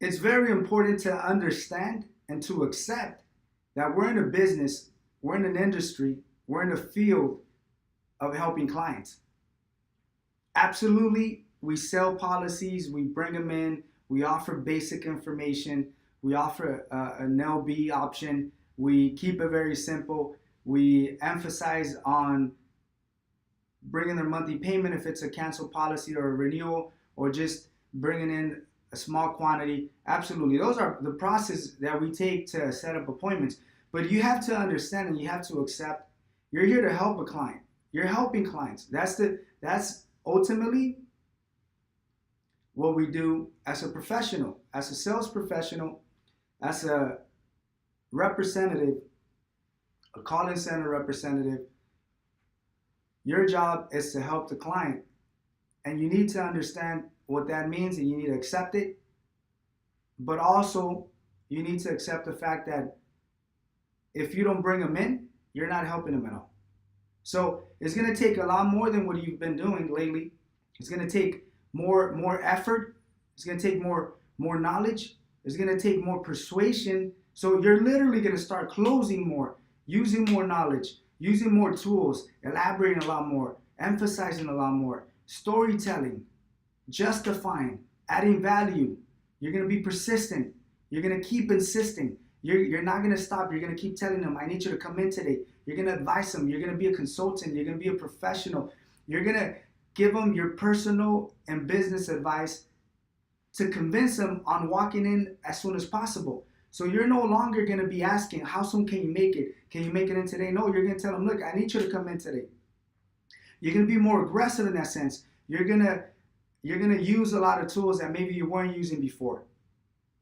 It's very important to understand and to accept that we're in a business, we're in an industry, we're in a field of helping clients. Absolutely, we sell policies, we bring them in, we offer basic information, we offer an LB option, we keep it very simple, we emphasize on bringing their monthly payment if it's a cancel policy or a renewal, or just bringing in a small quantity. Absolutely, those are the process that we take to set up appointments. But you have to understand and you have to accept you're here to help a client. You're helping clients. That's ultimately what we do as a professional, as a sales professional, as a representative, a calling center representative. Your job is to help the client, and you need to understand what that means, and you need to accept it. But also, you need to accept the fact that if you don't bring them in, you're not helping them at all. So it's going to take a lot more than what you've been doing lately. It's going to take more effort. It's going to take more knowledge. It's going to take more persuasion. So you're literally going to start closing more, using more knowledge, using more tools, elaborating a lot more, emphasizing a lot more, storytelling, justifying, adding value. You're going to be persistent. You're going to keep insisting. You're not going to stop. You're going to keep telling them, I need you to come in today. You're going to advise them. You're going to be a consultant. You're going to be a professional. You're going to give them your personal and business advice to convince them on walking in as soon as possible. So you're no longer going to be asking, how soon can you make it? Can you make it in today? No, you're going to tell them, look, I need you to come in today. You're going to be more aggressive in that sense. You're going to use a lot of tools that maybe you weren't using before.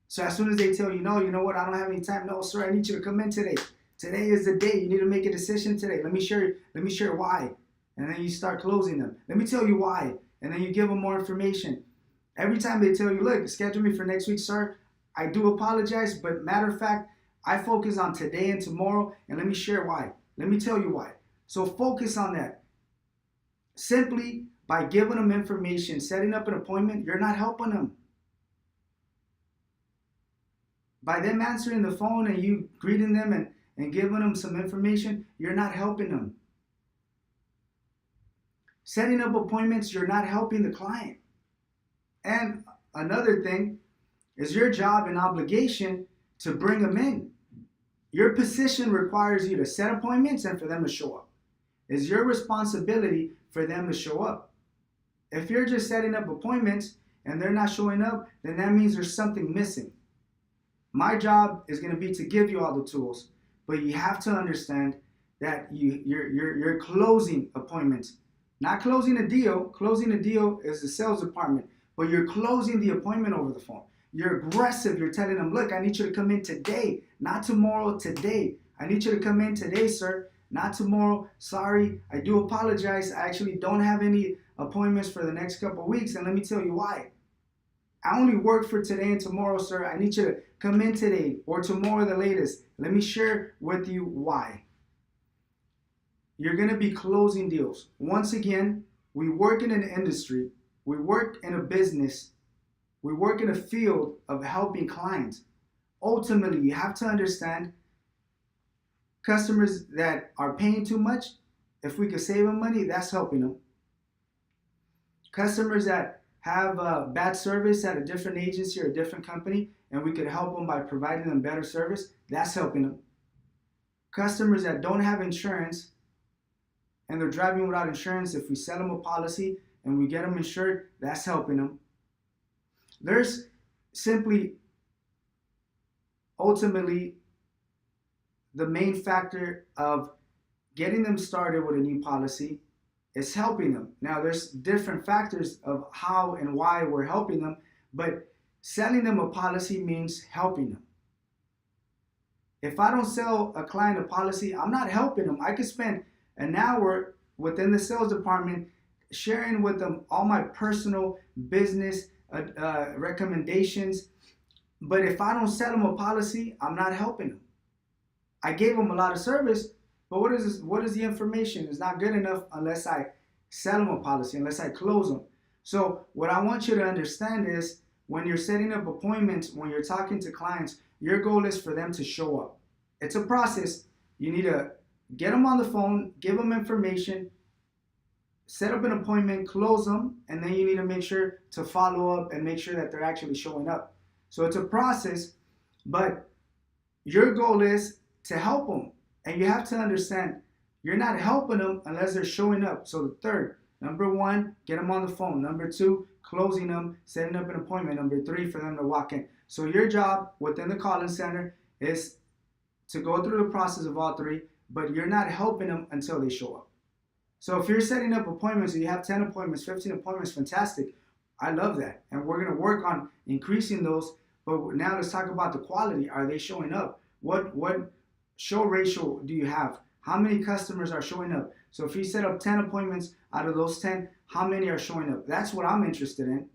So as soon as they tell you, no, you know what, I don't have any time. No, sir, I need you to come in today. Today is the day. You need to make a decision today. Let me share why. And then you start closing them. Let me tell you why. And then you give them more information. Every time they tell you, look, schedule me for next week, sir, I do apologize, but matter of fact, I focus on today and tomorrow, and let me share why. Let me tell you why. So focus on that. Simply by giving them information, setting up an appointment, you're not helping them. By them answering the phone and you greeting them and giving them some information, you're not helping them. Setting up appointments, you're not helping the client. And another thing is your job and obligation to bring them in. Your position requires you to set appointments and for them to show up. It's your responsibility for them to show up. If you're just setting up appointments and they're not showing up, then that means there's something missing. My job is going to be to give you all the tools, but you have to understand that you're closing appointments. Not closing a deal. Closing a deal is the sales department, but you're closing the appointment over the phone. You're aggressive. You're telling them, look, I need you to come in today, not tomorrow, today. I need you to come in today, sir, not tomorrow. Sorry, I do apologize. I actually don't have any appointments for the next couple of weeks, and let me tell you why. I only work for today and tomorrow, sir. I need you to come in today or tomorrow the latest. Let me share with you why. You're going to be closing deals. Once again, we work in an industry. We work in a business. We work in a field of helping clients. Ultimately, you have to understand customers that are paying too much, if we could save them money, that's helping them. Customers that have bad service at a different agency or a different company, and we could help them by providing them better service, that's helping them. Customers that don't have insurance and they're driving without insurance, if we sell them a policy and we get them insured, that's helping them. There's simply, ultimately, the main factor of getting them started with a new policy is helping them. Now, there's different factors of how and why we're helping them, but selling them a policy means helping them. If I don't sell a client a policy, I'm not helping them. I could spend an hour within the sales department sharing with them all my personal business recommendations, but if I don't sell them a policy, I'm not helping them. I gave them a lot of service, but what is the information? It's not good enough unless I sell them a policy, unless I close them. So what I want you to understand is when you're setting up appointments, when you're talking to clients, your goal is for them to show up. It's a process. You need to get them on the phone, give them information, set up an appointment, close them, and then you need to make sure to follow up and make sure that they're actually showing up. So it's a process, but your goal is to help them. And you have to understand, you're not helping them unless they're showing up. So the third, number one, get them on the phone. Number two, closing them, setting up an appointment. Number three, for them to walk in. So your job within the calling center is to go through the process of all three, but you're not helping them until they show up. So if you're setting up appointments and you have 10 appointments, 15 appointments, fantastic. I love that. And we're going to work on increasing those. But now let's talk about the quality. Are they showing up? What show ratio do you have? How many customers are showing up? So if you set up 10 appointments, out of those 10, how many are showing up? That's what I'm interested in.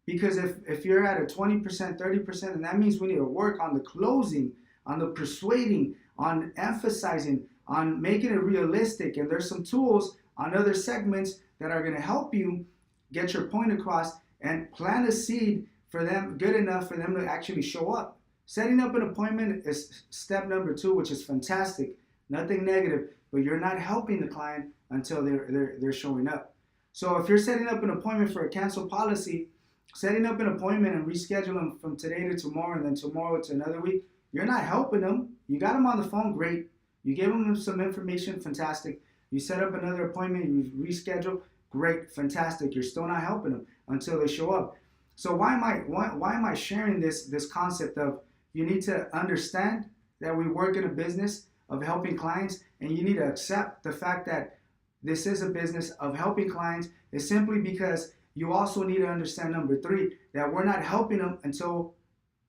Because if you're at a 20%, 30%, then that means we need to work on the closing, on the persuading, on emphasizing, on making it realistic. And there's some tools on other segments that are going to help you get your point across and plant a seed for them good enough for them to actually show up. Setting up an appointment is step number two, which is fantastic. Nothing negative, but you're not helping the client until they're showing up. So if you're setting up an appointment for a cancel policy, setting up an appointment and reschedule them from today to tomorrow and then tomorrow to another week, you're not helping them. You got them on the phone, great. You gave them some information, fantastic. You set up another appointment, you reschedule, great, fantastic. You're still not helping them until they show up. So why am I sharing this concept of you need to understand that we work in a business of helping clients, and you need to accept the fact that this is a business of helping clients is simply because you also need to understand number three, that we're not helping them until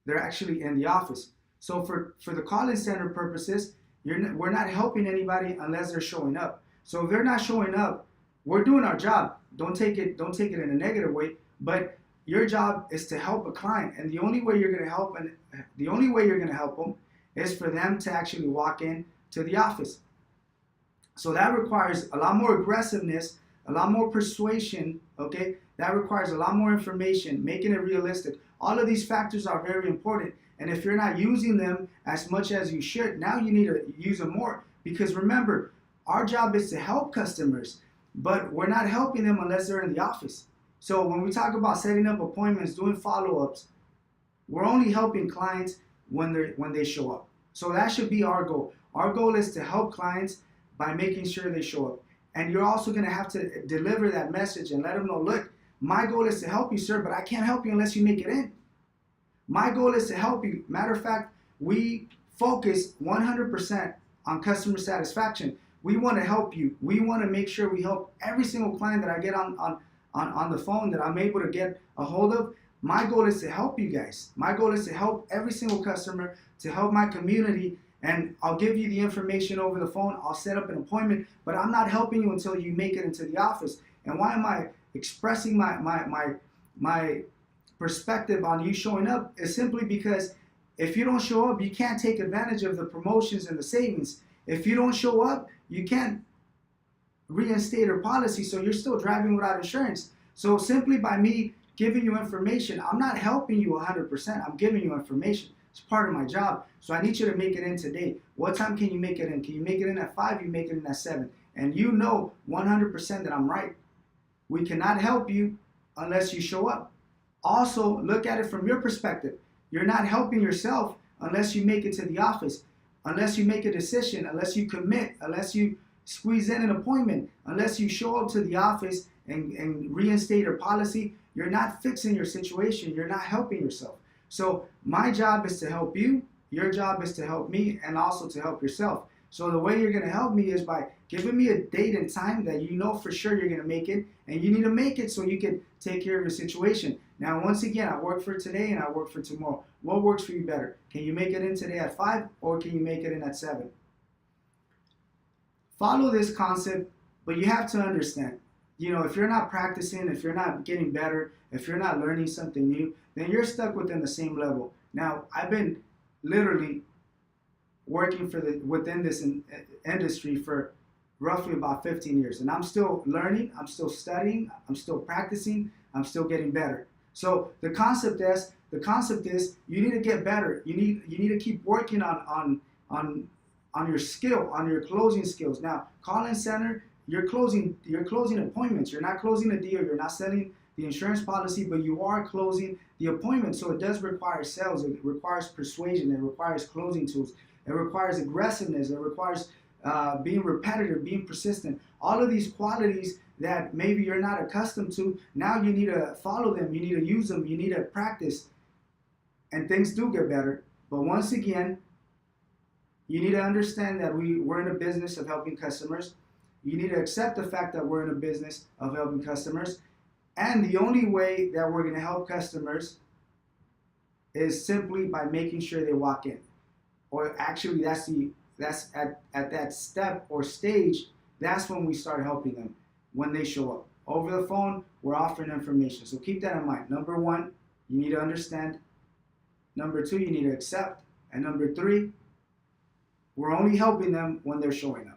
they're actually in the office. So for the calling center purposes, we're not helping anybody unless they're showing up. So if they're not showing up, we're doing our job. Don't take it in a negative way, but your job is to help a client, and the only way you're going to help them is for them to actually walk in to the office. So that requires a lot more aggressiveness, a lot more persuasion, okay? That requires a lot more information, making it realistic. All of these factors are very important. And if you're not using them as much as you should, now you need to use them more. Because remember, our job is to help customers, but we're not helping them unless they're in the office. So when we talk about setting up appointments, doing follow-ups, we're only helping clients when they show up. So that should be our goal. Our goal is to help clients by making sure they show up. And you're also going to have to deliver that message and let them know, look, my goal is to help you, sir, but I can't help you unless you make it in. My goal is to help you. Matter of fact, we focus 100% on customer satisfaction. We want to help you. We want to make sure we help every single client that I get on the phone that I'm able to get a hold of. My goal is to help you guys. My goal is to help every single customer, to help my community, and I'll give you the information over the phone. I'll set up an appointment, but I'm not helping you until you make it into the office. And why am I expressing my perspective on you showing up is simply because if you don't show up, you can't take advantage of the promotions and the savings. If you don't show up, you can't reinstate your policy, so you're still driving without insurance. So simply by me giving you information, I'm not helping you 100%. I'm giving you information. It's part of my job. So I need you to make it in today. What time can you make it in? Can you make it in at 5? You make it in at 7. And you know 100% that I'm right. We cannot help you unless you show up. Also, look at it from your perspective. You're not helping yourself unless you make it to the office, unless you make a decision, unless you commit, unless you squeeze in an appointment, unless you show up to the office and reinstate your policy. You're not fixing your situation. You're not helping yourself. So my job is to help you. Your job is to help me and also to help yourself. So the way you're going to help me is by giving me a date and time that you know for sure you're going to make it, and you need to make it so you can take care of your situation. Now, once again, I work for today and I work for tomorrow. What works for you better? Can you make it in today at 5 or can you make it in at 7? Follow this concept, but you have to understand, if you're not practicing, if you're not getting better, if you're not learning something new, then you're stuck within the same level. Now, I've been literally working within this industry for roughly about 15 years, and I'm still learning, I'm still studying, I'm still practicing, I'm still getting better. So the concept is you need to get better. You need to keep working on your skill, on your closing skills. Now, call-in center, you're closing appointments. You're not closing a deal. You're not selling the insurance policy, but you are closing the appointment. So it does require sales. It requires persuasion. It requires closing tools. It requires aggressiveness. It requires being repetitive, being persistent. All of these qualities that maybe you're not accustomed to, now you need to follow them. You need to use them. You need to practice. And things do get better. But once again, you need to understand that we're in a business of helping customers. You need to accept the fact that we're in a business of helping customers. And the only way that we're going to help customers is simply by making sure they walk in. Or actually, that's at that step or stage, that's when we start helping them, when they show up. Over the phone, we're offering information. So keep that in mind. Number one, you need to understand. Number two, you need to accept. And number three, we're only helping them when they're showing up.